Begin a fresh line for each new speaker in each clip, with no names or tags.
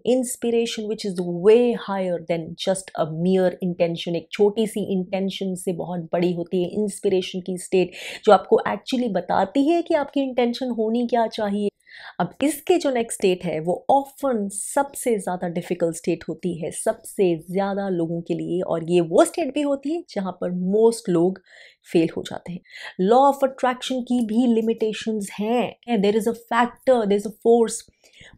Inspiration which is way higher than just a mere intention. एक छोटी सी intention से बहुत बड़ी होती है इंस्पिरेशन की स्टेट, जो आपको एक्चुअली बताती है कि आपकी इंटेंशन होनी क्या चाहिए। अब इसके जो नेक्स्ट स्टेट है वो ऑफन सबसे ज़्यादा डिफ़िकल्ट स्टेट होती है सबसे ज़्यादा लोगों के लिए, और ये वो स्टेट भी होती है जहाँ पर मोस्ट लोग फेल हो जाते हैं। लॉ ऑफ अट्रैक्शन की भी लिमिटेशंस हैं। There is a factor, there is a force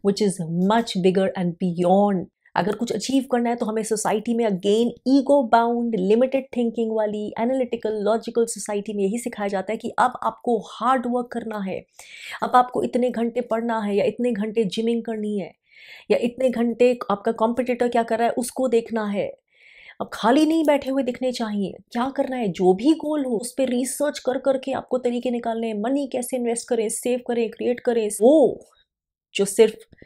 which is much bigger and beyond. अगर कुछ अचीव करना है तो हमें सोसाइटी में again ego bound limited thinking वाली एनालिटिकल लॉजिकल सोसाइटी में यही सिखाया जाता है कि अब आपको हार्ड वर्क करना है, अब आपको इतने घंटे पढ़ना है, या इतने घंटे जिमिंग करनी है, या इतने घंटे आपका कॉम्पिटिटर क्या कर रहा है उसको देखना है। अब खाली नहीं बैठे हुए दिखने चाहिए, क्या करना है, जो भी गोल हो उस पर रिसर्च कर करके आपको तरीके निकालने हैं। मनी कैसे इन्वेस्ट करें, सेव करें, क्रिएट करें, वो जो सिर्फ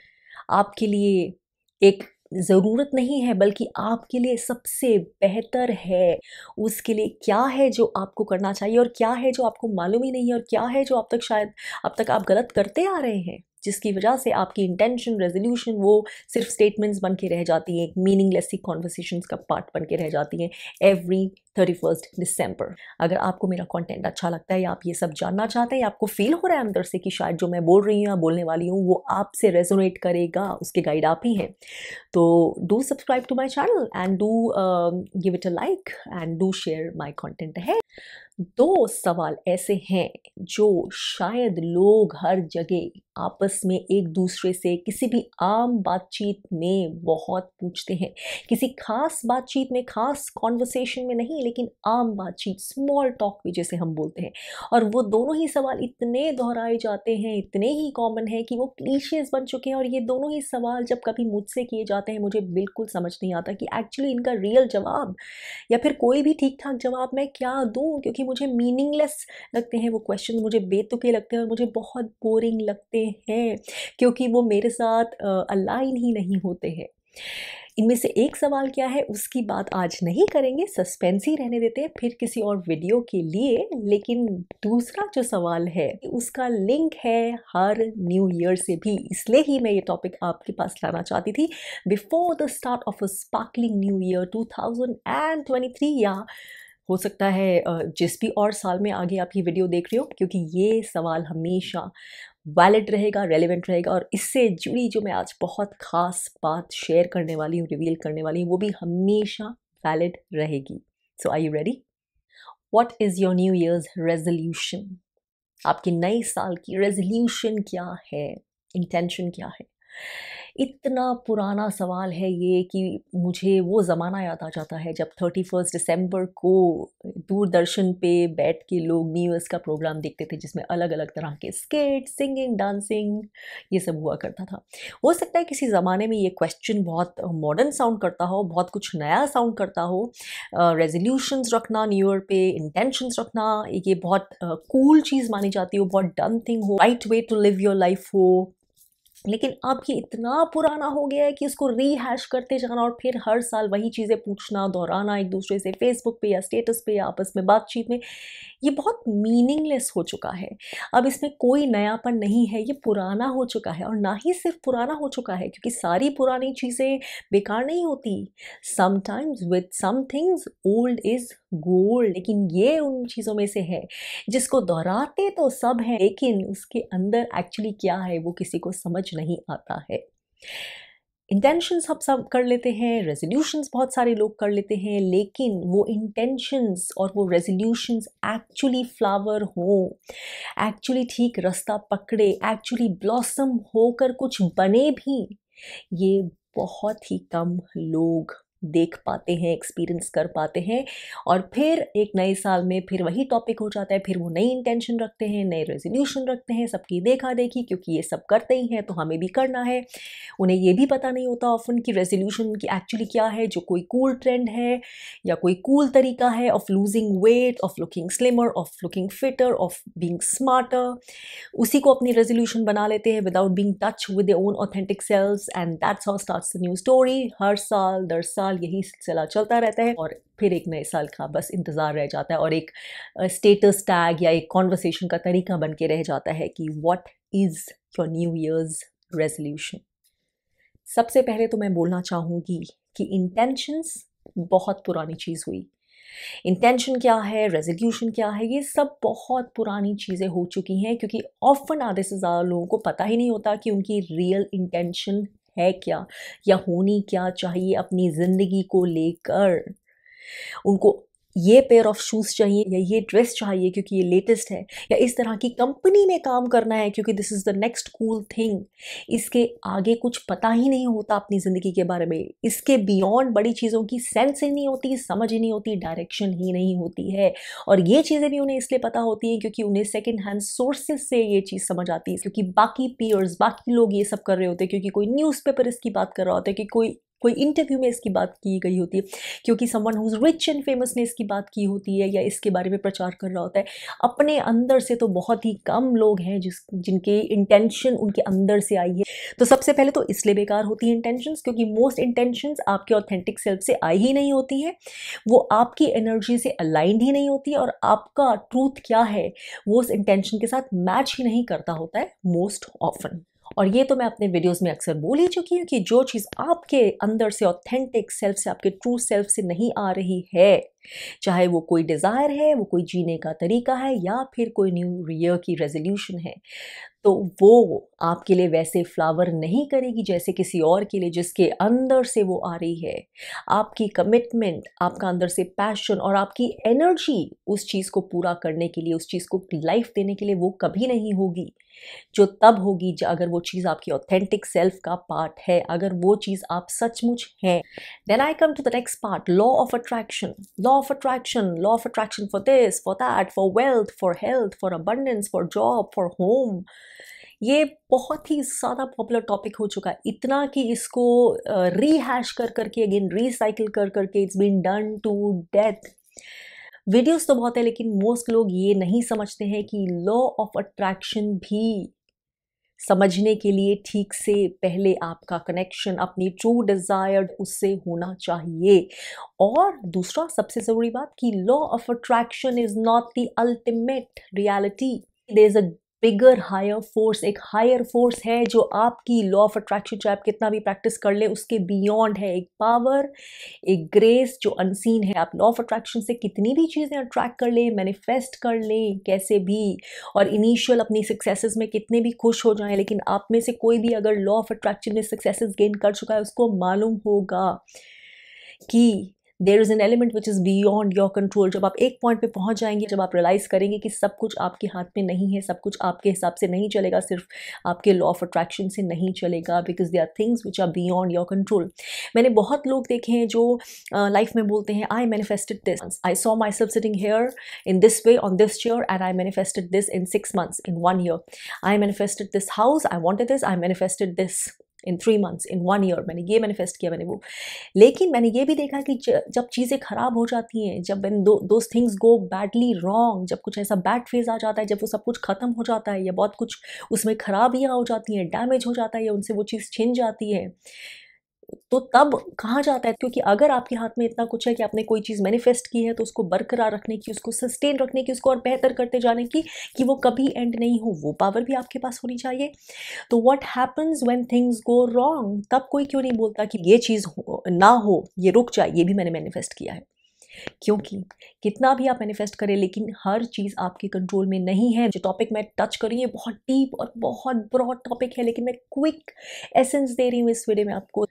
आपके लिए एक ज़रूरत नहीं है बल्कि आपके लिए सबसे बेहतर है। उसके लिए क्या है जो आपको करना चाहिए, और क्या है जो आपको मालूम ही नहीं है, और क्या है जो अब तक आप गलत करते आ रहे हैं, जिसकी वजह से आपकी इंटेंशन रेजोल्यूशन वो सिर्फ स्टेटमेंट्स बन के रह जाती हैं, एक मीनिंगलेस सी कॉन्वर्सेशंस का पार्ट बन के रह जाती हैं एवरी 31 दिसंबर। अगर आपको मेरा कंटेंट अच्छा लगता है, या आप ये सब जानना चाहते हैं, या आपको फील हो रहा है अंदर से कि शायद जो मैं बोल रही हूँ या बोलने वाली हूँ वो आपसे रेजोनेट करेगा, उसके गाइड आप ही हैं, तो do subscribe to my channel and do give it a like and do share my content है। दो सवाल ऐसे हैं जो शायद लोग हर जगह आपस में एक दूसरे से किसी भी आम बातचीत में बहुत पूछते हैं, किसी खास बातचीत में, खास कॉन्वर्सेशन में नहीं, लेकिन आम बातचीत, स्मॉल टॉक भी जैसे हम बोलते हैं। और वो दोनों ही सवाल इतने दोहराए जाते हैं, इतने ही कॉमन है कि वो क्लीशेज बन चुके हैं। और ये दोनों ही सवाल जब कभी मुझसे किए जाते हैं मुझे बिल्कुल समझ नहीं आता कि एक्चुअली इनका रियल जवाब या फिर कोई भी ठीक ठाक जवाब मैं क्या दूं, क्योंकि मुझे मीनिंगलेस लगते हैं वो क्वेश्चन, मुझे बेतुके लगते हैं और मुझे बहुत बोरिंग लगते हैं, क्योंकि वो मेरे साथ अलाइन ही नहीं होते हैं। इनमें से एक सवाल क्या है उसकी बात आज नहीं करेंगे, सस्पेंस ही रहने देते हैं फिर किसी और वीडियो के लिए। लेकिन दूसरा जो सवाल है उसका लिंक है हर न्यू ईयर से भी, इसलिए ही मैं ये टॉपिक आपके पास लाना चाहती थी before the start of a sparkling new year 2023, या हो सकता है जिस भी और साल में आगे आप ये वीडियो देख रहे हो, क्योंकि ये सवाल हमेशा वैलिड रहेगा, रेलिवेंट रहेगा। और इससे जुड़ी जो मैं आज बहुत ख़ास बात शेयर करने वाली हूँ, रिवील करने वाली हूँ, वो भी हमेशा वैलिड रहेगी। So are you ready? What is your new year's resolution? आपके नए साल की रेजोल्यूशन क्या है, इंटेंशन क्या है? इतना पुराना सवाल है ये कि मुझे वो ज़माना याद आ जाता है जब 31 दिसंबर को दूरदर्शन पे बैठ के लोग न्यू ईयर्स का प्रोग्राम देखते थे, जिसमें अलग अलग तरह के स्किट, सिंगिंग, डांसिंग, ये सब हुआ करता था। हो सकता है किसी ज़माने में ये क्वेश्चन बहुत मॉडर्न साउंड करता हो, बहुत कुछ नया साउंड करता हो। रेजोल्यूशंस रखना न्यू ईयर पे, इंटेंशंस रखना, ये बहुत कूल चीज़ मानी जाती हो, बहुत डन थिंग हो, right way to live your life हो। लेकिन अब ये इतना पुराना हो गया है कि इसको रीहैश करते जाना और फिर हर साल वही चीज़ें पूछना, दोहराना एक दूसरे से फेसबुक पे या स्टेटस पे या आपस में बातचीत में, ये बहुत मीनिंगलेस हो चुका है। अब इसमें कोई नयापन नहीं है, ये पुराना हो चुका है। और ना ही सिर्फ पुराना हो चुका है, क्योंकि सारी पुरानी चीज़ें बेकार नहीं होती। Sometimes with some things old is gold. लेकिन ये उन चीज़ों में से है जिसको दोहराते तो सब हैं, लेकिन उसके अंदर एक्चुअली क्या है वो किसी को समझ नहीं आता है। इंटेंशंस हम सब कर लेते हैं, रेजोल्यूशंस बहुत सारे लोग कर लेते हैं, लेकिन वो इंटेंशंस और वो रेजोल्यूशंस एक्चुअली फ्लावर हो, एक्चुअली ठीक रास्ता पकड़े, एक्चुअली ब्लॉसम होकर कुछ बने भी, ये बहुत ही कम लोग देख पाते हैं, एक्सपीरियंस कर पाते हैं। और फिर एक नए साल में फिर वही टॉपिक हो जाता है, फिर वो नई इंटेंशन रखते हैं, नए रेजोल्यूशन रखते हैं, सबकी देखा देखी, क्योंकि ये सब करते ही हैं तो हमें भी करना है। उन्हें ये भी पता नहीं होता ऑफन कि रेजोल्यूशन की एक्चुअली क्या है, जो कोई कूल ट्रेंड है या कोई कूल तरीका है of losing weight, of looking slimmer, of looking fitter, of being smarter. उसी को अपनी रेजोल्यूशन बना लेते हैं without being touch with their own authentic selves, and that's how starts the new story. हर साल दर साल यही सिलसिला चलता रहता है और फिर एक नए साल का बस इंतज़ार रह जाता है, और एक स्टेटस टैग या एक कॉन्वर्सेशन का तरीका बन के रह जाता है कि what is your new year's resolution. सबसे पहले तो मैं बोलना चाहूँगी कि इंटेंशंस बहुत पुरानी चीज़ हुई। इंटेंशन क्या है, रेज़ोल्यूशन क्या है, ये सब बहुत पुरानी चीज़ें हो चुकी हैं, क्योंकि ऑफ़न आधे से ज़्यादा लोगों को पता ही नहीं होता कि उनकी रियल इंटेंशन है क्या, या होनी क्या चाहिए अपनी ज़िंदगी को लेकर। उनको ये पेयर ऑफ शूज़ चाहिए या ये ड्रेस चाहिए क्योंकि ये लेटेस्ट है, या इस तरह की कंपनी में काम करना है क्योंकि this is the next cool thing. इसके आगे कुछ पता ही नहीं होता अपनी ज़िंदगी के बारे में। इसके बियॉन्ड बड़ी चीज़ों की सेंस ही नहीं होती, समझ ही नहीं होती, डायरेक्शन ही नहीं होती है। और ये चीज़ें भी उन्हें इसलिए पता होती हैं क्योंकि उन्हें सेकंड हैंड सोर्सेज़ से ये चीज़ समझ आती है, क्योंकि बाकी पीयर्स, बाकी लोग ये सब कर रहे होते हैं, क्योंकि कोई न्यूज़पेपर इसकी बात कर रहा होता है, कि कोई इंटरव्यू में इसकी बात की गई होती है, क्योंकि someone who is rich and famous ने इसकी बात की होती है या इसके बारे में प्रचार कर रहा होता है। अपने अंदर से तो बहुत ही कम लोग हैं जिनके इंटेंशन उनके अंदर से आई है। तो सबसे पहले तो इसलिए बेकार होती है इंटेंशंस, क्योंकि मोस्ट इंटेंशंस आपके ऑथेंटिक सेल्फ से आई ही नहीं होती हैं। वो आपकी एनर्जी से अलाइंड ही नहीं होती, और आपका ट्रूथ क्या है वो उस इंटेंशन के साथ मैच ही नहीं करता होता है मोस्ट ऑफन। और ये तो मैं अपने वीडियोस में अक्सर बोल ही चुकी हूँ कि जो चीज़ आपके अंदर से, ऑथेंटिक सेल्फ से, आपके ट्रू सेल्फ से नहीं आ रही है, चाहे वो कोई डिज़ायर है, वो कोई जीने का तरीका है, या फिर कोई न्यू ईयर की रेजोल्यूशन है, तो वो आपके लिए वैसे फ्लावर नहीं करेगी जैसे किसी और के लिए जिसके अंदर से वो आ रही है। आपकी कमिटमेंट, आपका अंदर से पैशन और आपकी एनर्जी उस चीज़ को पूरा करने के लिए, उस चीज़ को लाइफ देने के लिए, वो कभी नहीं होगी। जो तब होगी अगर वो चीज़ आपकी ऑथेंटिक सेल्फ का पार्ट है, अगर वो चीज़ आप सचमुच हैं। Then I come to the next part, law of attraction. Law of attraction, law of attraction for this, for that, for wealth, for health, for abundance, for job, for home. ये बहुत ही ज़्यादा popular topic हो चुका है, इतना कि इसको रीहैश कर करके, अगेन रिसाइकिल कर करके, it's been done to death. Videos तो बहुत है, लेकिन मोस्ट लोग ये नहीं समझते हैं कि लॉ ऑफ अट्रैक्शन भी समझने के लिए ठीक से पहले आपका कनेक्शन अपनी ट्रू डिज़ायर्ड उससे होना चाहिए। और दूसरा सबसे ज़रूरी बात कि law of attraction is not the ultimate reality. There is a bigger higher force, एक हायर फोर्स है जो आपकी लॉ ऑफ अट्रैक्शन, चाहे आप कितना भी प्रैक्टिस कर ले, उसके बियॉन्ड है। एक पावर, एक ग्रेस जो अनसीन है। आप लॉ ऑफ अट्रैक्शन से कितनी भी चीज़ें अट्रैक्ट कर ले, मैनिफेस्ट कर ले कैसे भी, और इनिशियल अपनी सक्सेसेस में कितने भी खुश हो जाएं, लेकिन आप में से कोई भी अगर लॉ ऑफ अट्रैक्शन में सक्सेसेस गेन कर चुका है, उसको मालूम होगा कि there is an element which is beyond your control. जब आप एक पॉइंट पे पहुंच जाएंगे, जब आप रियलाइज़ करेंगे कि सब कुछ आपके हाथ में नहीं है, सब कुछ आपके हिसाब से नहीं चलेगा, सिर्फ आपके लॉ ऑफ अट्रैक्शन से नहीं चलेगा, because they are things which are beyond your control. मैंने बहुत लोग देखे हैं जो लाइफ में बोलते हैं, आई manifested this, I saw my self sitting here in this way on this chair and I manifested this in 6 months, in 1 year. I manifested this house, I wanted this, I manifested this in 3 months, in 1 year. मैंने ये manifest किया, मैंने वो। लेकिन मैंने ये भी देखा कि जब चीज़ें ख़राब हो जाती हैं, जब those things go badly wrong, जब कुछ ऐसा बैड फेज आ जाता है, जब वो सब कुछ ख़त्म हो जाता है, या बहुत कुछ उसमें खराबियाँ हो जाती हैं, डैमेज हो जाता है, या उनसे वो चीज़ छिन जाती है, तो तब कहाँ जाता है। क्योंकि अगर आपके हाथ में इतना कुछ है कि आपने कोई चीज़ मैनिफेस्ट की है, तो उसको बरकरार रखने की, उसको सस्टेन रखने की, उसको और बेहतर करते जाने की, कि वो कभी एंड नहीं हो, वो पावर भी आपके पास होनी चाहिए। तो what happens when things go wrong, तब कोई क्यों नहीं बोलता कि ये चीज़ ना हो, ये रुक जाए, ये भी मैंने मैनिफेस्ट किया है। क्योंकि कितना भी आप मैनिफेस्ट करें, लेकिन हर चीज़ आपके कंट्रोल में नहीं है। जो टॉपिक मैं टच कर रही हूँ बहुत डीप और बहुत ब्रॉड टॉपिक है, लेकिन मैं क्विक एसेंस दे रही हूँ इस वीडियो में आपको।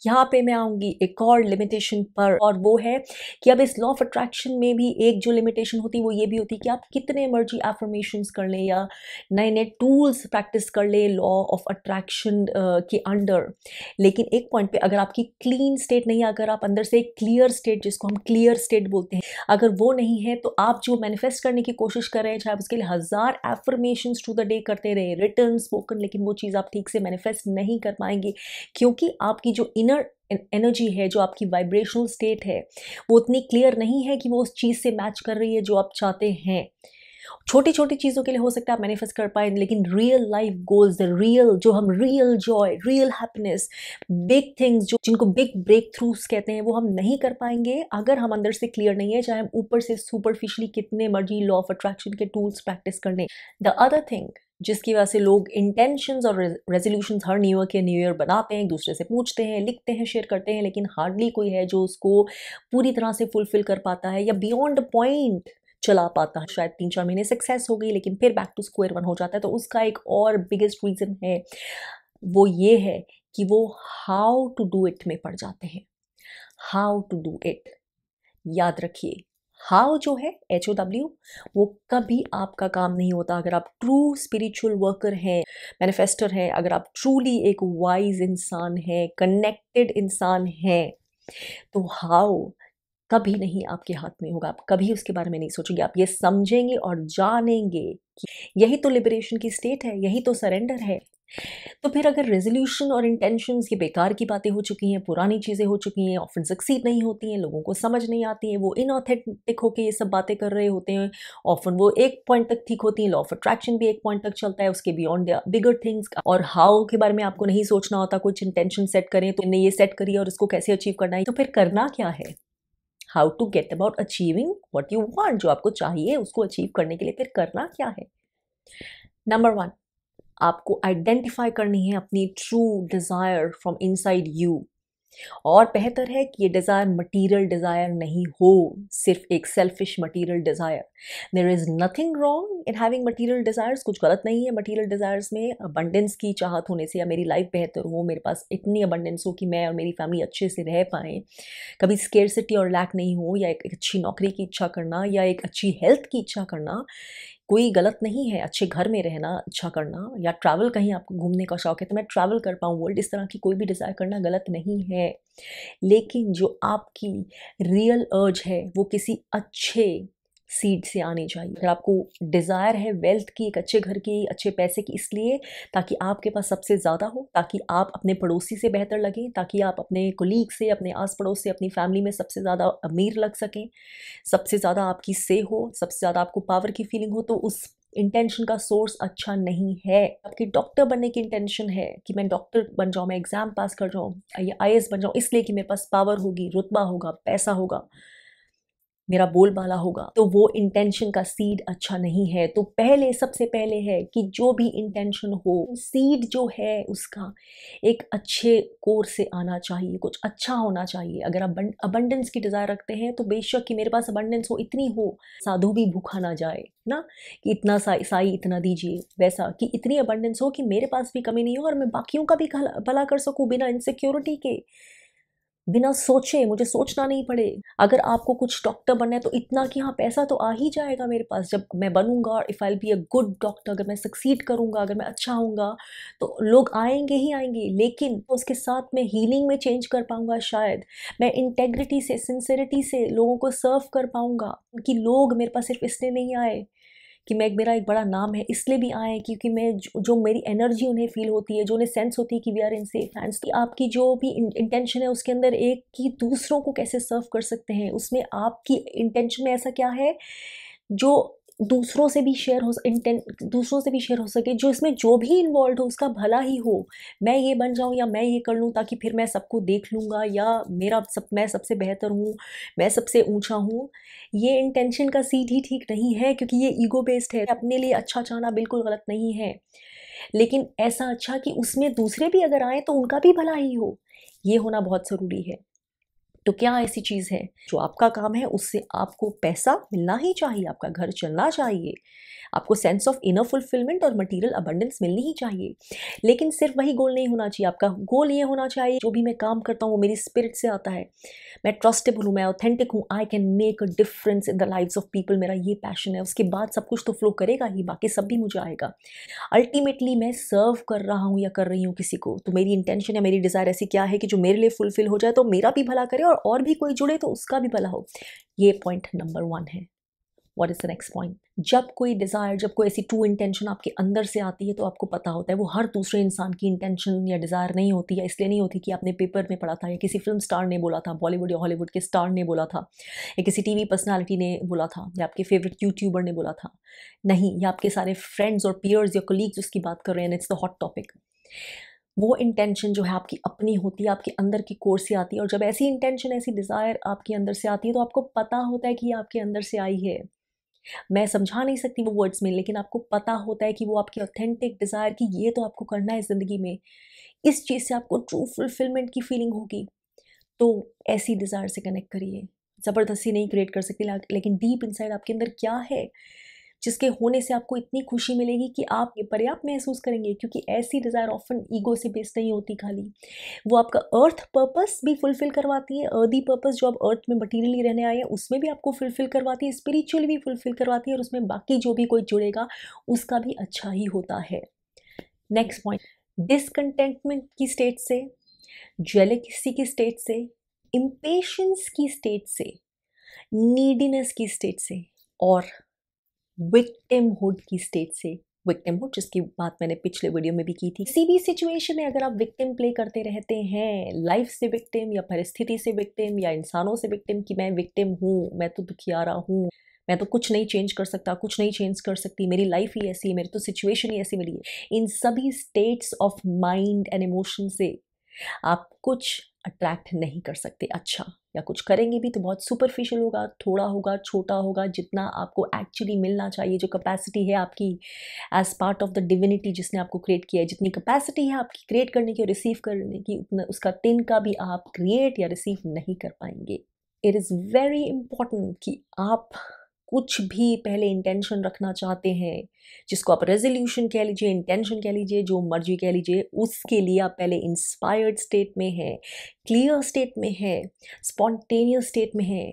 यहाँ पे मैं आऊँगी एक और लिमिटेशन पर, और वो है कि अब इस लॉ ऑफ अट्रैक्शन में भी एक जो लिमिटेशन होती है वो ये भी होती है कि आप कितने मर्जी एफर्मेशंस कर लें या नए नए टूल्स प्रैक्टिस कर लें लॉ ऑफ अट्रैक्शन के अंडर, लेकिन एक पॉइंट पे अगर आपकी क्लीन स्टेट नहीं है, अगर आप अंदर से एक क्लियर स्टेट, जिसको हम क्लियर स्टेट बोलते हैं, अगर वो नहीं है, तो आप जो मैनिफेस्ट करने की कोशिश कर रहे हैं, चाहे आप उसके लिए 1000 एफर्मेशंस टू द डे करते रहे, रिटन, स्पोकन, लेकिन वो चीज़ आप ठीक से मैनिफेस्ट नहीं कर पाएंगे, क्योंकि आपकी जो इनर एनर्जी है, जो आपकी वाइब्रेशनल स्टेट है, वो उतनी क्लियर नहीं है कि वो उस चीज़ से मैच कर रही है जो आप चाहते हैं। छोटी छोटी चीज़ों के लिए हो सकता है आप मैनिफेस्ट कर पाए, लेकिन real life goals, the real, जो हम real Joy, real happiness, big things, जो जिनको बिग ब्रेक थ्रूज कहते हैं, वो हम नहीं कर पाएंगे अगर हम अंदर से क्लियर नहीं है, चाहे हम ऊपर से सुपरफिशियली कितने मर्जी लॉ ऑफ अट्रैक्शन के टूल्स प्रैक्टिस कर लें। द अदर थिंग जिसकी वजह से लोग इंटेंशंस और रेजोल्यूशंस हर न्यू ईयर के न्यू ईयर बनाते हैं, एक दूसरे से पूछते हैं, लिखते हैं, शेयर करते हैं, लेकिन हार्डली कोई है जो उसको पूरी तरह से फुलफिल कर पाता है या बियॉन्ड पॉइंट चला पाता है। शायद 3-4 महीने सक्सेस हो गई लेकिन फिर बैक टू स्क्वायर वन हो जाता है। तो उसका एक और बिगेस्ट रीज़न है, वो ये है कि वो हाउ टू डू इट में पड़ जाते हैं। हाउ टू डू इट, याद रखिए, हाउ जो है HOW, वो कभी आपका काम नहीं होता। अगर आप ट्रू स्पिरिचुअल वर्कर हैं, मैनिफेस्टर हैं, अगर आप ट्रूली एक वाइज इंसान हैं, कनेक्टेड इंसान हैं, तो हाउ कभी नहीं आपके हाथ में होगा। आप कभी उसके बारे में नहीं सोचेंगे, आप ये समझेंगे और जानेंगे कि यही तो लिबरेशन की स्टेट है, यही तो सरेंडर है। तो फिर अगर रेजोल्यूशन और इंटेंशंस ये बेकार की बातें हो चुकी हैं, पुरानी चीज़ें हो चुकी हैं, ऑफन सक्सीड नहीं होती हैं, लोगों को समझ नहीं आती हैं, वो इनऑथेंटिक होके ये सब बातें कर रहे होते हैं, ऑफन वो एक पॉइंट तक ठीक होती हैं, लॉ ऑफ अट्रैक्शन भी एक पॉइंट तक चलता है, उसके बियॉन्ड बिगर थिंग्स, और हाउ के बारे में आपको नहीं सोचना होता। कुछ इंटेंशन सेट करें तो इन्हें ये सेट करिए और इसको कैसे अचीव करना है। तो फिर करना क्या है? How to get about achieving what you want, जो आपको चाहिए उसको अचीव करने के लिए फिर करना क्या है? नंबर 1, आपको आइडेंटिफाई करनी है अपनी true desire from inside you. और बेहतर है कि ये डिज़ायर मटीरियल डिज़ायर नहीं हो, सिर्फ एक selfish material desire. There is nothing wrong in having material desires, कुछ गलत नहीं है मटीरियल डिज़ायर्स में। अबंडेंस की चाहत होने से, या मेरी लाइफ बेहतर हो, मेरे पास इतनी अबंडेंस हो कि मैं और मेरी फैमिली अच्छे से रह पाएँ, कभी स्केर्सिटी और लैक नहीं हो, या एक अच्छी नौकरी की इच्छा करना, या एक अच्छी हेल्थ की इच्छा करना, कोई गलत नहीं है। अच्छे घर में रहना अच्छा करना, या ट्रैवल, कहीं आपको घूमने का शौक है तो मैं ट्रैवल कर पाऊँ वर्ल्ड, इस तरह की कोई भी डिज़ायर करना गलत नहीं है। लेकिन जो आपकी रियल अर्ज है वो किसी अच्छे सीड से आनी चाहिए। अगर आपको डिज़ायर है वेल्थ की, एक अच्छे घर की, अच्छे पैसे की, इसलिए ताकि आपके पास सबसे ज़्यादा हो, ताकि आप अपने पड़ोसी से बेहतर लगें, ताकि आप अपने कोलीग से, अपने आस पड़ोस से, अपनी फैमिली में सबसे ज़्यादा अमीर लग सकें, सबसे ज़्यादा आपकी से हो, सबसे ज़्यादा आपको पावर की फीलिंग हो, तो उस इंटेंशन का सोर्स अच्छा नहीं है। आपकी डॉक्टर बनने की इंटेंशन है कि मैं डॉक्टर बन जाऊँ, मैं एग्ज़ाम पास कर जाऊँ या IAS बन जाऊँ, इसलिए कि मेरे पास पावर होगी, रुतबा होगा, पैसा होगा, मेरा बोलबाला होगा, तो वो इंटेंशन का सीड अच्छा नहीं है। तो पहले, सबसे पहले है कि जो भी इंटेंशन हो, सीड जो है उसका एक अच्छे कोर से आना चाहिए, कुछ अच्छा होना चाहिए। अगर आप अबंडेंस की डिज़ायर रखते हैं तो बेशक कि मेरे पास अबंडेंस हो, इतनी हो, साधु भी भूखा ना जाए ना, कि इतना साई इतना दीजिए, वैसा कि इतनी अबंडेंस हो कि मेरे पास भी कमी नहीं हो और मैं बाकियों का भी भला कर सकूं बिना इनसिक्योरिटी के, बिना सोचे, मुझे सोचना नहीं पड़े। अगर आपको कुछ डॉक्टर बनना है तो इतना कि हाँ पैसा तो आ ही जाएगा मेरे पास जब मैं बनूंगा, if I will be a good doctor, अगर मैं सक्सीड करूंगा, अगर मैं अच्छा होऊंगा तो लोग आएंगे ही आएंगे। लेकिन उसके साथ मैं हीलिंग में चेंज कर पाऊंगा, शायद मैं इंटेग्रिटी से, सिंसेरिटी से लोगों को सर्व कर पाऊंगा, कि लोग मेरे पास सिर्फ इसलिए नहीं आए कि मेरा एक बड़ा नाम है, इसलिए भी आए क्योंकि मैं जो मेरी एनर्जी उन्हें फील होती है, जो उन्हें सेंस होती है कि we are in safe hands. तो आपकी जो भी इंटेंशन है उसके अंदर एक कि दूसरों को कैसे सर्व कर सकते हैं, उसमें आपकी इंटेंशन में ऐसा क्या है जो दूसरों से भी शेयर हो, इंटेंट दूसरों से भी शेयर हो सके, जो इसमें जो भी इन्वॉल्व हो उसका भला ही हो। मैं ये बन जाऊं या मैं ये कर लूं ताकि फिर मैं सबको देख लूंगा, या मैं सबसे बेहतर हूँ, मैं सबसे ऊंचा हूँ, ये इंटेंशन का सीड ही ठीक नहीं है, क्योंकि ये ईगो बेस्ड है। अपने लिए अच्छा चाहना बिल्कुल गलत नहीं है, लेकिन ऐसा अच्छा कि उसमें दूसरे भी अगर आए तो उनका भी भला ही हो, ये होना बहुत ज़रूरी है। तो क्या ऐसी चीज़ है जो आपका काम है, उससे आपको पैसा मिलना ही चाहिए, आपका घर चलना चाहिए, आपको सेंस ऑफ इनर फुलफिलमेंट और मटेरियल अबंडेंस मिलनी ही चाहिए। लेकिन सिर्फ वही गोल नहीं होना चाहिए, आपका गोल ये होना चाहिए जो भी मैं काम करता हूँ वो मेरी स्पिरिट से आता है, मैं ट्रस्टेबल हूँ, मैं ऑथेंटिक हूँ, I can make a difference in the lives of people, मेरा ये पैशन है। उसके बाद सब कुछ तो फ्लो करेगा ही, बाकी सब भी मुझे आएगा। अल्टीमेटली मैं सर्व कर रहा हूँ या कर रही हूँ किसी को, तो मेरी इंटेंशन या मेरी डिज़ायर ऐसी क्या है कि जो मेरे लिए फुलफिल हो जाए तो मेरा भी भला करे, और भी कोई जुड़े तो उसका भी भला हो। ये पॉइंट नंबर 1 है। What is the next point? जब कोई डिज़ायर, जब कोई ऐसी ट्रू इंटेंशन आपके अंदर से आती है तो आपको पता होता है वो हर दूसरे इंसान की इंटेंशन या डिज़ायर नहीं होती, या इसलिए नहीं होती कि आपने पेपर में पढ़ा था, या किसी फिल्म स्टार ने बोला था, बॉलीवुड या हॉलीवुड के स्टार ने बोला था, या किसी टीवी पर्सनालिटी ने बोला था, या आपके फेवरेट यूट्यूबर ने बोला था। नहीं, या आपके सारे फ्रेंड्स और पीयर्स या कोलीग्स उसकी बात कर रहे हैं, इट्स द हॉट टॉपिक। वो इंटेंशन जो है आपकी अपनी होती है, आपके अंदर की कोर से आती है, और जब ऐसी इंटेंशन, ऐसी डिज़ायर आपके अंदर से आती है तो आपको पता होता है कि ये आपके अंदर से आई है। मैं समझा नहीं सकती वो वर्ड्स में, लेकिन आपको पता होता है कि वो आपकी ऑथेंटिक डिज़ायर कि ये तो आपको करना है ज़िंदगी में, इस चीज़ से आपको ट्रू फुलफिलमेंट की फीलिंग होगी। तो ऐसी डिज़ायर से कनेक्ट करिए। ज़बरदस्ती नहीं क्रिएट कर सकते, लेकिन डीप इनसाइड आपके अंदर क्या है जिसके होने से आपको इतनी खुशी मिलेगी कि आप ये पर्याप्त महसूस करेंगे, क्योंकि ऐसी डिज़ायर ऑफन ईगो से बेस्ड नहीं होती खाली, वो आपका अर्थ पर्पस भी फुलफिल करवाती है। अर्दी पर्पस जो आप अर्थ में मटीरियली रहने आए हैं उसमें भी आपको फुलफिल करवाती है, स्पिरिचुअली भी फुलफिल करवाती है, और उसमें बाकी जो भी कोई जुड़ेगा उसका भी अच्छा ही होता है। नेक्स्ट पॉइंट, डिसकंटेंटमेंट की स्टेट से, जेलसी की स्टेट से, इम्पेशंस की स्टेट से, नीडीनेस की स्टेट से, और विक्टिमहुड की स्टेट से। विक्टिमहुड जिसकी बात मैंने पिछले वीडियो में भी की थी। किसी भी सिचुएशन में अगर आप विक्टिम प्ले करते रहते हैं, लाइफ से विक्टिम या परिस्थिति से विक्टिम या इंसानों से विक्टिम, कि मैं विक्टिम हूँ, मैं तो दुखियारा हूँ, मैं तो कुछ नहीं चेंज कर सकता, कुछ नहीं चेंज कर सकती, मेरी लाइफ ही ऐसी है, मेरी तो सिचुएशन ही ऐसी मिली है, इन सभी states of mind and emotion से आप कुछ अट्रैक्ट नहीं कर सकते अच्छा, या कुछ करेंगे भी तो बहुत सुपरफिशियल होगा, थोड़ा होगा, छोटा होगा, जितना आपको एक्चुअली मिलना चाहिए, जो कैपेसिटी है आपकी as part of the divinity जिसने आपको क्रिएट किया है, जितनी कैपेसिटी है आपकी क्रिएट करने की और रिसीव करने की, उतना उसका तिनका भी आप क्रिएट या रिसीव नहीं कर पाएंगे। इट इज़ वेरी इंपॉर्टेंट कि आप कुछ भी पहले इंटेंशन रखना चाहते हैं, जिसको आप रेजोल्यूशन कह लीजिए, इंटेंशन कह लीजिए, जो मर्जी कह लीजिए, उसके लिए आप पहले इंस्पायर्ड स्टेट में हैं, क्लियर स्टेट में हैं, स्पॉन्टेनियस स्टेट में हैं,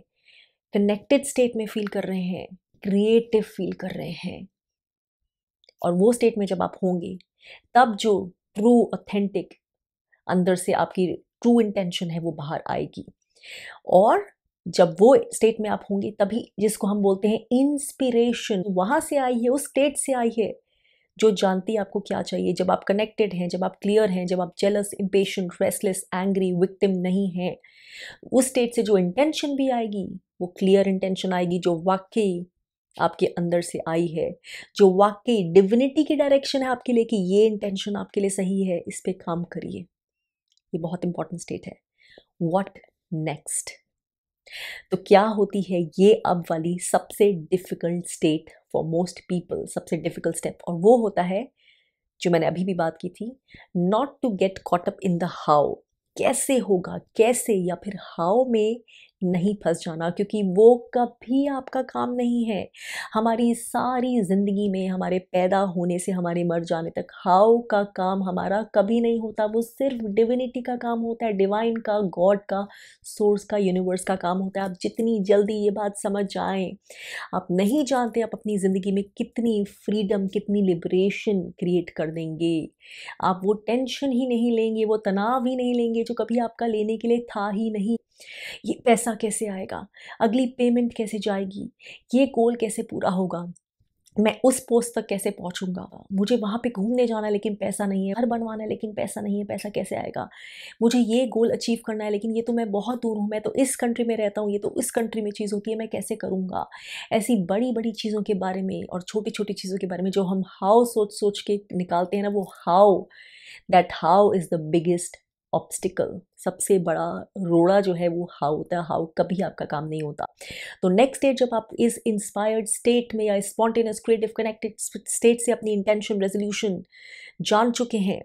कनेक्टेड स्टेट में फील कर रहे हैं, क्रिएटिव फील कर रहे हैं। और वो स्टेट में जब आप होंगे तब जो ट्रू ऑथेंटिक अंदर से आपकी ट्रू इंटेंशन है वो बाहर आएगी। और जब वो स्टेट में आप होंगे तभी जिसको हम बोलते हैं इंस्पिरेशन वहाँ से आई है, उस स्टेट से आई है जो जानती है आपको क्या चाहिए। जब आप कनेक्टेड हैं, जब आप क्लियर हैं, जब आप jealous, impatient, restless, angry, victim नहीं हैं, उस स्टेट से जो इंटेंशन भी आएगी वो क्लियर इंटेंशन आएगी, जो वाकई आपके अंदर से आई है, जो वाकई डिविनिटी की डायरेक्शन है आपके लिए कि ये इंटेंशन आपके लिए सही है, इस पे काम करिए। ये बहुत इंपॉर्टेंट स्टेट है। What next? तो क्या होती है ये अब वाली सबसे difficult state for most people, सबसे डिफिकल्ट स्टेप, और वो होता है जो मैंने अभी भी बात की थी, not to get caught up in the how, कैसे होगा, कैसे, या फिर हाउ में नहीं फंस जाना, क्योंकि वो कभी आपका काम नहीं है। हमारी सारी ज़िंदगी में हमारे पैदा होने से हमारे मर जाने तक हाउ का काम हमारा कभी नहीं होता, वो सिर्फ डिविनिटी का काम होता है, डिवाइन का, गॉड का, सोर्स का, यूनिवर्स का काम होता है। आप जितनी जल्दी ये बात समझ जाएं, आप नहीं जानते आप अपनी ज़िंदगी में कितनी फ्रीडम, कितनी लिबरेशन क्रिएट कर देंगे। आप वो टेंशन ही नहीं लेंगे, वो तनाव ही नहीं लेंगे जो कभी आपका लेने के लिए था ही नहीं। ये पैसा कैसे आएगा, अगली पेमेंट कैसे जाएगी, ये गोल कैसे पूरा होगा, मैं उस पोस्ट तक कैसे पहुंचूंगा, मुझे वहाँ पे घूमने जाना है लेकिन पैसा नहीं है, घर बनवाना है लेकिन पैसा नहीं है, पैसा कैसे आएगा, मुझे ये गोल अचीव करना है लेकिन ये तो मैं बहुत दूर हूँ, मैं तो इस कंट्री में रहता हूँ, ये तो इस कंट्री में चीज़ होती है, मैं कैसे करूँगा। ऐसी बड़ी बड़ी चीज़ों के बारे में और छोटी छोटी चीज़ों के बारे में जो हम हाउ सोच सोच के निकालते हैं ना, वो how, that how is the biggest obstacle. सबसे बड़ा रोड़ा जो है वो हाउ होता है, हाउ कभी आपका काम नहीं होता। तो नेक्स्ट स्टेज जब आप इस इंस्पायर्ड स्टेट में या स्पॉन्टेनियस क्रिएटिव कनेक्टेड स्टेट से अपनी इंटेंशन, रेजोल्यूशन जान चुके हैं,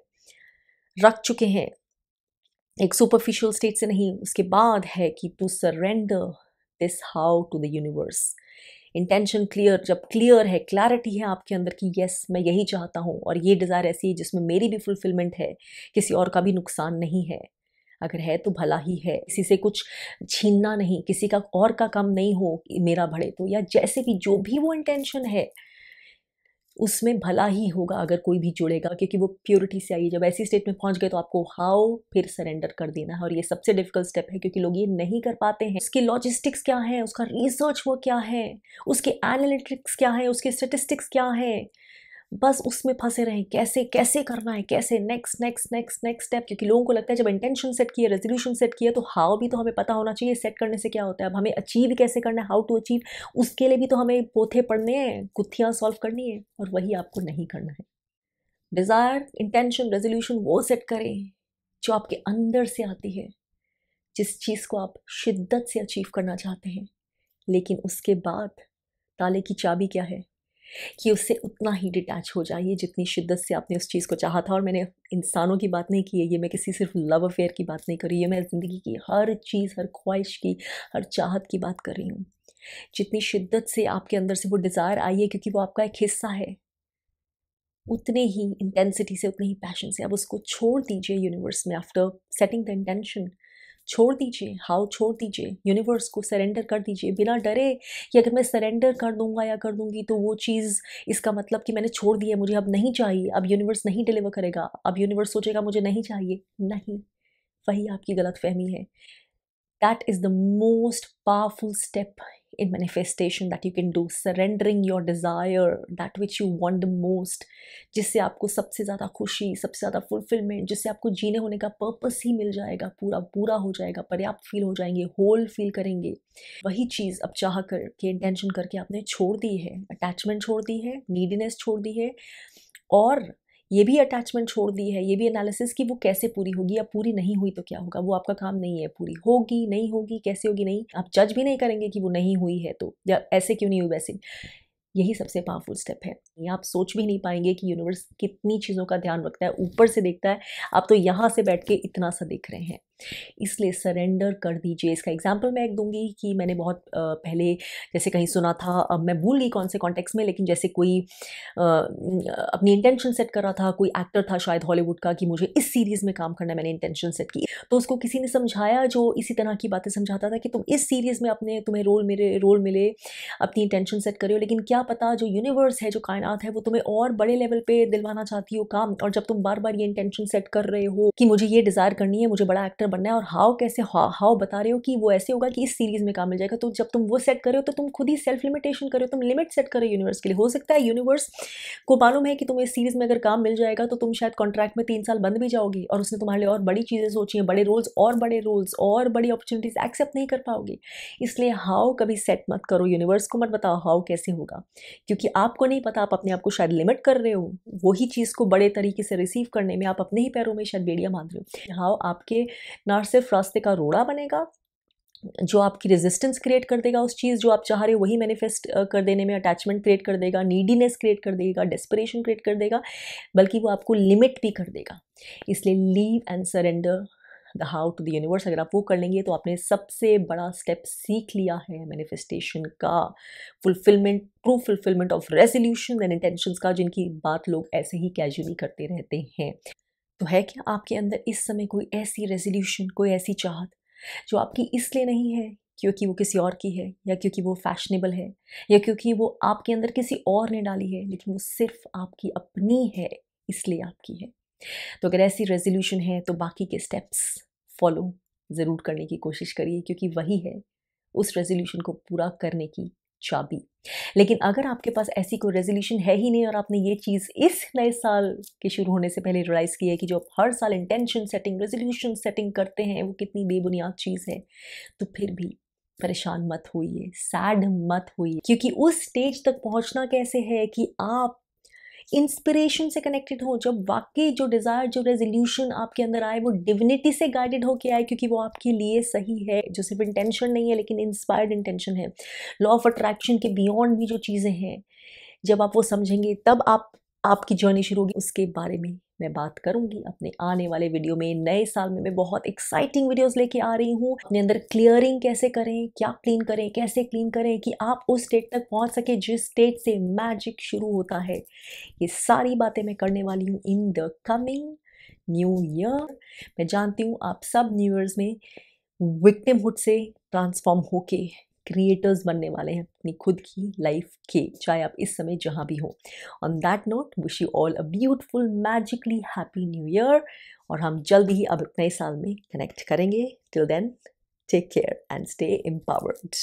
रख चुके हैं, एक सुपरफिशियल स्टेट से नहीं, उसके बाद है कि to surrender this how to the universe. Intention clear, जब क्लियर है, क्लैरिटी है आपके अंदर कि यस मैं यही चाहता हूँ और ये डिज़ायर ऐसी है जिसमें मेरी भी फुलफिलमेंट है, किसी और का भी नुकसान नहीं है, अगर है तो भला ही है, किसी से कुछ छीनना नहीं, किसी का और का काम नहीं हो कि मेरा बढ़े, तो या जैसे भी जो भी वो इंटेंशन है उसमें भला ही होगा अगर कोई भी जुड़ेगा, क्योंकि वो प्योरिटी से आई है। जब ऐसी स्टेट में पहुंच गए तो आपको हाउ फिर सरेंडर कर देना है, और ये सबसे डिफिकल्ट स्टेप है क्योंकि लोग ये नहीं कर पाते हैं। उसकी लॉजिस्टिक्स क्या है, उसका रिसर्च वो क्या है, उसके एनालिटिक्स क्या है, उसके स्टेटिस्टिक्स क्या है, बस उसमें फंसे रहें, कैसे कैसे करना है, कैसे next next next next step. क्योंकि लोगों को लगता है जब इंटेंशन सेट किया, रेजोल्यूशन सेट किया, तो हाउ भी तो हमें पता होना चाहिए सेट करने से क्या होता है। अब हमें अचीव कैसे करना है, हाउ टू अचीव, उसके लिए भी तो हमें पोथे पढ़ने हैं, गुत्थियाँ सॉल्व करनी है, और वही आपको नहीं करना है। डिज़ायर, इंटेंशन, रेजोल्यूशन वो सेट करें जो आपके अंदर से आती है, जिस चीज़ को आप शिद्दत से अचीव करना चाहते हैं, लेकिन उसके बाद ताले की चाबी क्या है? कि उससे उतना ही डिटैच हो जाइए जितनी शिद्दत से आपने उस चीज़ को चाहा था। और मैंने इंसानों की बात नहीं की है, ये मैं किसी सिर्फ लव अफेयर की बात नहीं कर रही, ये मैं ज़िंदगी की हर चीज़, हर ख्वाहिश की, हर चाहत की बात कर रही हूँ। जितनी शिद्दत से आपके अंदर से वो डिज़ायर आई है क्योंकि वो आपका एक हिस्सा है, उतने ही इंटेंसिटी से, उतने ही पैशन से अब उसको छोड़ दीजिए यूनिवर्स में। आफ्टर सेटिंग द इंटेंशन छोड़ दीजिए, हाउ छोड़ दीजिए, यूनिवर्स को सरेंडर कर दीजिए बिना डरे कि अगर मैं सरेंडर कर दूंगा या कर दूंगी तो वो चीज़, इसका मतलब कि मैंने छोड़ दिया, मुझे अब नहीं चाहिए, अब यूनिवर्स नहीं डिलीवर करेगा, अब यूनिवर्स सोचेगा मुझे नहीं चाहिए। नहीं, वही आपकी गलत फहमी है। that is the most powerful step in manifestation that you can do, surrendering your desire, that which you want the most, जिससे आपको सबसे ज़्यादा खुशी, सबसे ज़्यादा फुलफिलमेंट, जिससे आपको जीने होने का पर्पस ही मिल जाएगा, पूरा पूरा हो जाएगा, पर्याप्त फील हो जाएंगे, होल फील करेंगे। वही चीज़ अब चाह करके, इंटेंशन करके आपने छोड़ दी है, अटैचमेंट छोड़ दी है, नीडीनेस छोड़ दी है, और ये भी अटैचमेंट छोड़ दी है, ये भी एनालिसिस कि वो कैसे पूरी होगी, या पूरी नहीं हुई तो क्या होगा, वो आपका काम नहीं है। पूरी होगी, नहीं होगी, कैसे होगी, नहीं, आप जज भी नहीं करेंगे कि वो नहीं हुई है तो, या ऐसे क्यों नहीं हुई वैसे। यही सबसे पावरफुल स्टेप है। ये आप सोच भी नहीं पाएंगे कि यूनिवर्स कितनी चीज़ों का ध्यान रखता है, ऊपर से देखता है, आप तो यहाँ से बैठ के इतना सा देख रहे हैं। इसलिए सरेंडर कर दीजिए। इसका एग्जाम्पल मैं एक दूंगी कि मैंने बहुत पहले जैसे कहीं सुना था, अब मैं भूल गई कौन से कॉन्टेक्स्ट में, लेकिन जैसे कोई अपनी इंटेंशन सेट कर रहा था, कोई एक्टर था शायद हॉलीवुड का, कि मुझे इस सीरीज़ में काम करना है, मैंने इंटेंशन सेट की, तो उसको किसी ने समझाया जो इसी तरह की बातें समझाता था कि तुम इस सीरीज़ में अपने, तुम्हें रोल मिले, अपनी इंटेंशन सेट करो, लेकिन क्या पता जो यूनिवर्स है, जो कायनात है, वो तुम्हें और बड़े लेवल पे दिलवाना चाहती हो काम। और जब तुम बार बार ये इंटेंशन सेट कर रहे हो कि मुझे ये डिज़ायर करनी है, मुझे बड़ा एक्टर बनना है, और हाउ कैसे हाउ बता रहे हो कि वो ऐसे होगा कि इस सीरीज़ में काम मिल जाएगा, तो जब तुम वो सेट करो तो तुम खुद ही सेल्फ लिमिटेशन करो, तुम लिमिट सेट करो यूनिवर्स के लिए। हो सकता है यूनिवर्स को मालूम है कि तुम्हें इस सीरीज़ में अगर काम मिल जाएगा तो तुम शायद कॉन्ट्रैक्ट में 3 साल बंद भी जाओगी, और उसने तुम्हारे लिए और बड़ी चीज़ें सोची हैं, बड़े रोल्स और बड़ी अपॉर्चुनिटीज़ एक्सेप्ट नहीं कर पाओगे। इसलिए हाउ कभी सेट मत करो, यूनिवर्स को मत बताओ हाउ कैसे होगा, क्योंकि आपको नहीं पता, आप अपने आप को शायद लिमिट कर रहे हो। वही चीज़ को बड़े तरीके से रिसीव करने में आप अपने ही पैरों में शायद बेड़ियाँ बांध रहे हो। हाउ आपके ना सिर्फ रास्ते का रोड़ा बनेगा, जो आपकी रेजिस्टेंस क्रिएट कर देगा, उस चीज़ जो आप चाह रहे हो वही मैनिफेस्ट कर देने में अटैचमेंट क्रिएट कर देगा, नीडीनेस क्रिएट कर देगा, डेस्परेशन क्रिएट कर देगा, बल्कि वो आपको लिमिट भी कर देगा। इसलिए leave and surrender the how to the universe. अगर आप वो कर लेंगे तो आपने सबसे बड़ा स्टेप सीख लिया है मैनिफेस्टेशन का, fulfilment, true fulfilment of resolution and intentions का, जिनकी बात लोग ऐसे ही कैजुअली करते रहते हैं। तो है क्या आपके अंदर इस समय कोई ऐसी रेजोल्यूशन, कोई ऐसी चाहत जो आपकी इसलिए नहीं है क्योंकि वो किसी और की है, या क्योंकि वो फैशनेबल है, या क्योंकि वो आपके अंदर किसी और ने डाली है, लेकिन वो सिर्फ आपकी अपनी है, इसलिए आपकी है। तो अगर ऐसी रेजोल्यूशन है तो बाकी के स्टेप्स फॉलो ज़रूर करने की कोशिश करिए, क्योंकि वही है उस रेजोल्यूशन को पूरा करने की चाबी। लेकिन अगर आपके पास ऐसी कोई रेजोल्यूशन है ही नहीं, और आपने ये चीज़ इस नए साल के शुरू होने से पहले रियलाइज़ की है कि जो आप हर साल इंटेंशन सेटिंग, रेजोल्यूशन सेटिंग करते हैं, वो कितनी बेबुनियाद चीज़ है, तो फिर भी परेशान मत होइए, सैड मत होइए, क्योंकि उस स्टेज तक पहुंचना कैसे है कि आप इंस्पिरेशन से कनेक्टेड हो, जब वाकई जो डिज़ायर, जो रेजोल्यूशन आपके अंदर आए वो डिविनिटी से गाइडेड होके आए, क्योंकि वो आपके लिए सही है, जो सिर्फ इंटेंशन नहीं है लेकिन इंस्पायर्ड इंटेंशन है। लॉ ऑफ अट्रैक्शन के बियॉन्ड भी जो चीज़ें हैं, जब आप वो समझेंगे तब आपकी जर्नी शुरू होगी। उसके बारे में मैं बात करूंगी अपने आने वाले वीडियो में। नए साल में मैं बहुत एक्साइटिंग वीडियोस लेके आ रही हूँ। अपने अंदर क्लियरिंग कैसे करें, क्या क्लीन करें, कैसे क्लीन करें कि आप उस स्टेट तक पहुँच सके जिस स्टेट से मैजिक शुरू होता है। ये सारी बातें मैं करने वाली हूँ in the coming new year. मैं जानती हूँ आप सब न्यू ईयर्स में विक्टिमहुड से ट्रांसफॉर्म होके क्रिएटर्स बनने वाले हैं अपनी खुद की लाइफ के, चाहे आप इस समय जहाँ भी हो। On that note, wish you all a beautiful magically happy new year, और हम जल्द ही अब नए साल में कनेक्ट करेंगे। Till then, take care and stay empowered.